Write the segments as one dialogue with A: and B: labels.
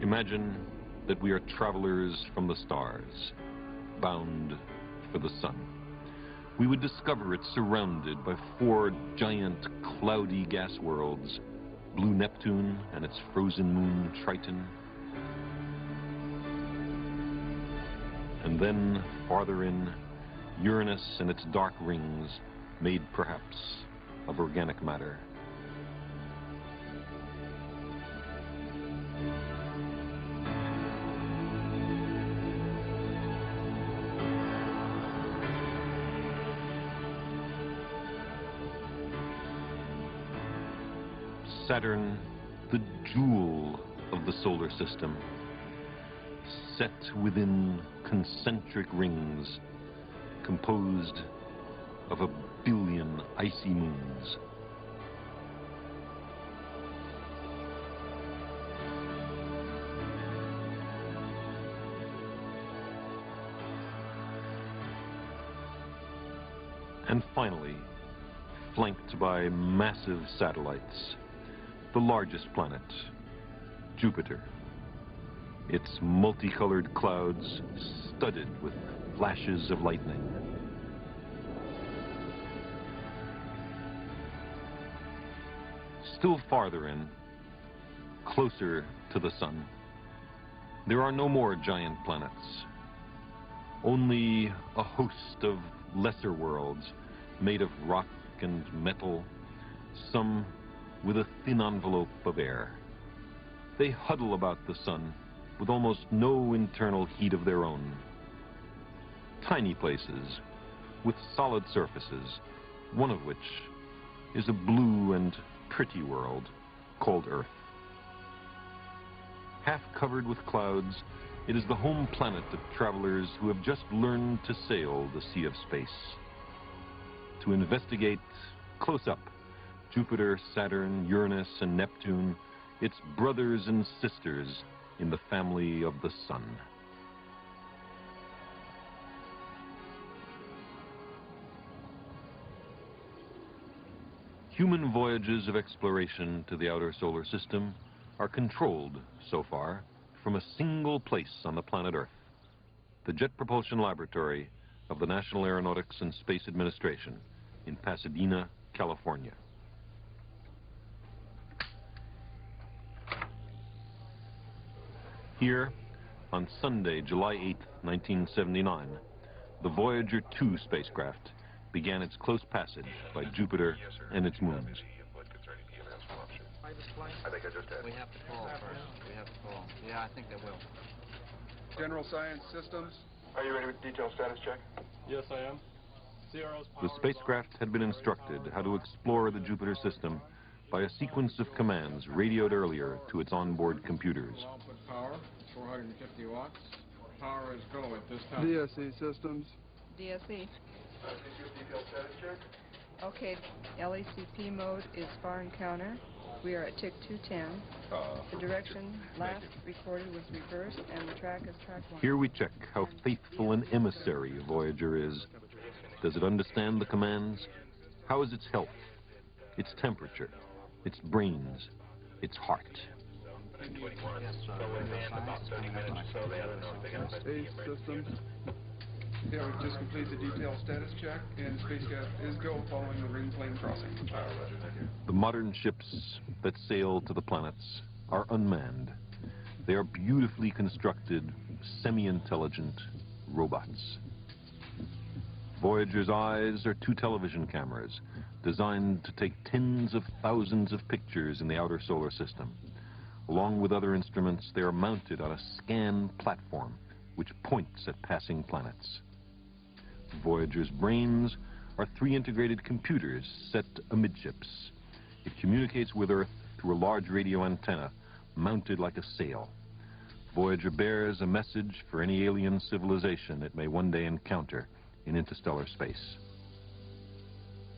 A: Imagine that we are travelers from the stars, bound for the sun. We would discover it surrounded by 4 giant cloudy gas worlds, blue Neptune and its frozen moon Triton. And then, farther in, Uranus and its dark rings, made perhaps of organic matter. Saturn, the jewel of the solar system, set within concentric rings composed of 1 billion icy moons. And finally, flanked by massive satellites, the largest planet, Jupiter. Its multicolored clouds studded with flashes of lightning. Still farther in, closer to the sun, there are no more giant planets. Only a host of lesser worlds made of rock and metal, some with a thin envelope of air. They huddle about the sun with almost no internal heat of their own. Tiny places with solid surfaces, one of which is a blue and pretty world called Earth. Half covered with clouds, it is the home planet of travelers who have just learned to sail the sea of space. To investigate close up Jupiter, Saturn, Uranus, and Neptune, its brothers and sisters in the family of the Sun. Human voyages of exploration to the outer solar system are controlled, so far, from a single place on the planet Earth, the Jet Propulsion Laboratory of the National Aeronautics and Space Administration in Pasadena, California. Here, on Sunday, July 8, 1979, the Voyager 2 spacecraft began its close passage by Jupiter and its moons.
B: I think I just had.
C: We have to call first. We have to call. Yeah, I think they will.
D: General Science Systems.
B: Are you ready with detailed status check?
E: Yes, I am. CRO's
A: The spacecraft had been instructed how to explore the Jupiter system by a sequence of commands radioed earlier to its onboard computers.
D: Output power, 450 watts. Power is go at this time.
F: DSE systems.
G: DSE.
B: Detailed status check?
G: Okay, LACP mode is far encounter. We are at tick 210. The direction last recorded was reversed, and the track is track 1.
A: Here we check how faithful an emissary Voyager is. Does it understand the commands? How is its health, its temperature, its brains, its heart?
D: Space Systems. Yeah, we've just completed the detailed status check, and spacecraft is go following the ring plane crossing.
A: The modern ships that sail to the planets are unmanned. They are beautifully constructed, semi-intelligent robots. Voyager's eyes are 2 television cameras designed to take tens of thousands of pictures in the outer solar system. Along with other instruments, they are mounted on a scan platform which points at passing planets. Voyager's brains are 3 integrated computers set amidships. It communicates with Earth through a large radio antenna mounted like a sail. Voyager bears a message for any alien civilization it may one day encounter in interstellar space.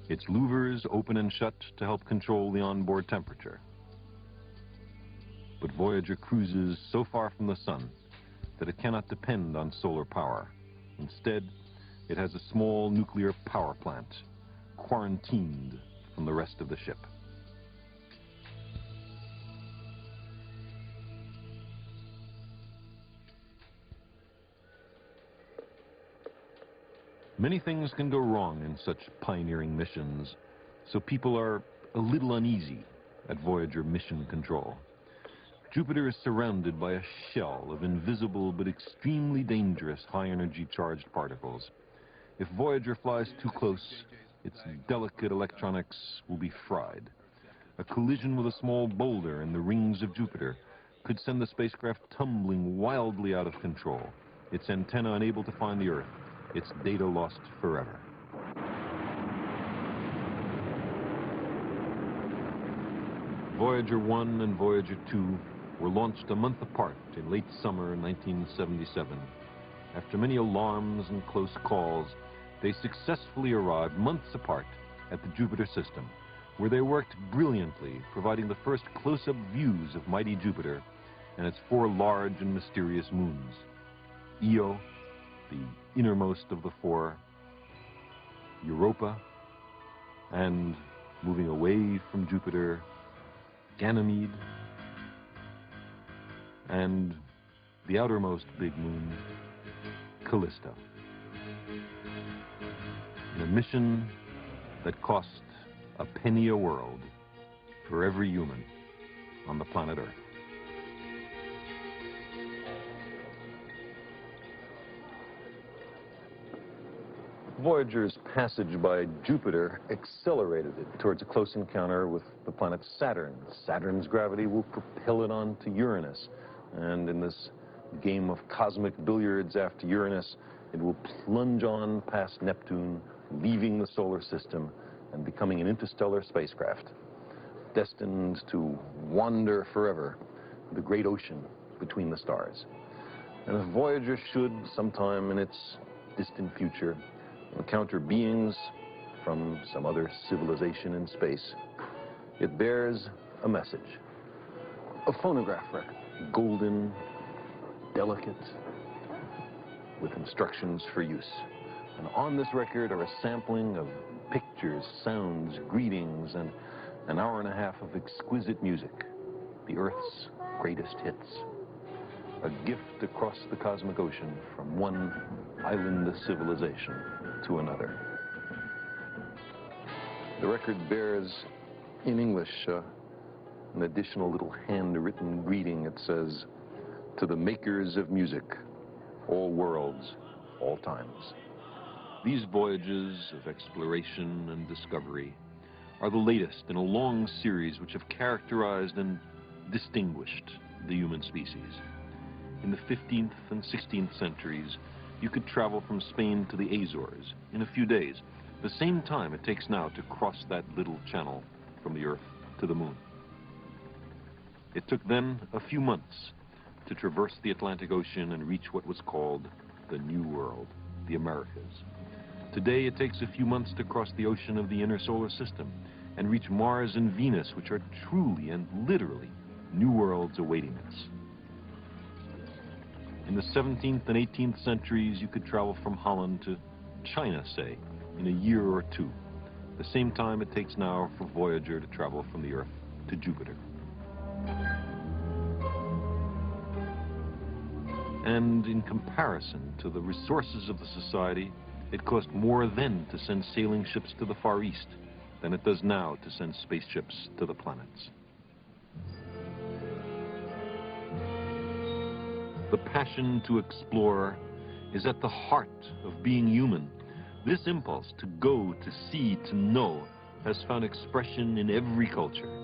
A: Its louvers open and shut to help control the onboard temperature. But Voyager cruises so far from the sun that it cannot depend on solar power. Instead, it has a small nuclear power plant, quarantined from the rest of the ship. Many things can go wrong in such pioneering missions, so people are a little uneasy at Voyager mission control. Jupiter is surrounded by a shell of invisible but extremely dangerous high-energy charged particles. If Voyager flies too close, its delicate electronics will be fried. A collision with a small boulder in the rings of Jupiter could send the spacecraft tumbling wildly out of control, its antenna unable to find the Earth, its data lost forever. Voyager 1 and Voyager 2 were launched a month apart in late summer 1977. After many alarms and close calls, they successfully arrived months apart at the Jupiter system, where they worked brilliantly, providing the first close-up views of mighty Jupiter and its 4 large and mysterious moons. Io, the innermost of the 4, Europa, and, moving away from Jupiter, Ganymede, and the outermost big moon, Callisto. In a mission that cost a penny a world for every human on the planet Earth. Voyager's passage by Jupiter accelerated it towards a close encounter with the planet Saturn. Saturn's gravity will propel it on to Uranus, and in this game of cosmic billiards after Uranus, it will plunge on past Neptune, leaving the solar system and becoming an interstellar spacecraft, destined to wander forever the great ocean between the stars. And if Voyager should, sometime in its distant future, encounter beings from some other civilization in space, it bears a message, a phonograph record, golden, delicate, with instructions for use. And on this record are a sampling of pictures, sounds, greetings, and an hour and a half of exquisite music, the Earth's greatest hits. A gift across the cosmic ocean from one island civilization to another. The record bears, in English, an additional little handwritten greeting. It says, "To the makers of music, all worlds, all times." These voyages of exploration and discovery are the latest in a long series which have characterized and distinguished the human species. In the 15th and 16th centuries, you could travel from Spain to the Azores in a few days, the same time it takes now to cross that little channel from the Earth to the Moon. It took then a few months to traverse the Atlantic Ocean and reach what was called the New World, the Americas. Today it takes a few months to cross the ocean of the inner solar system and reach Mars and Venus, which are truly and literally new worlds awaiting us. In the 17th and 18th centuries, you could travel from Holland to China, say, in a year or two, the same time it takes now for Voyager to travel from the Earth to Jupiter. And in comparison to the resources of the society, it cost more then to send sailing ships to the Far East than it does now to send spaceships to the planets. The passion to explore is at the heart of being human. This impulse to go, to see, to know has found expression in every culture.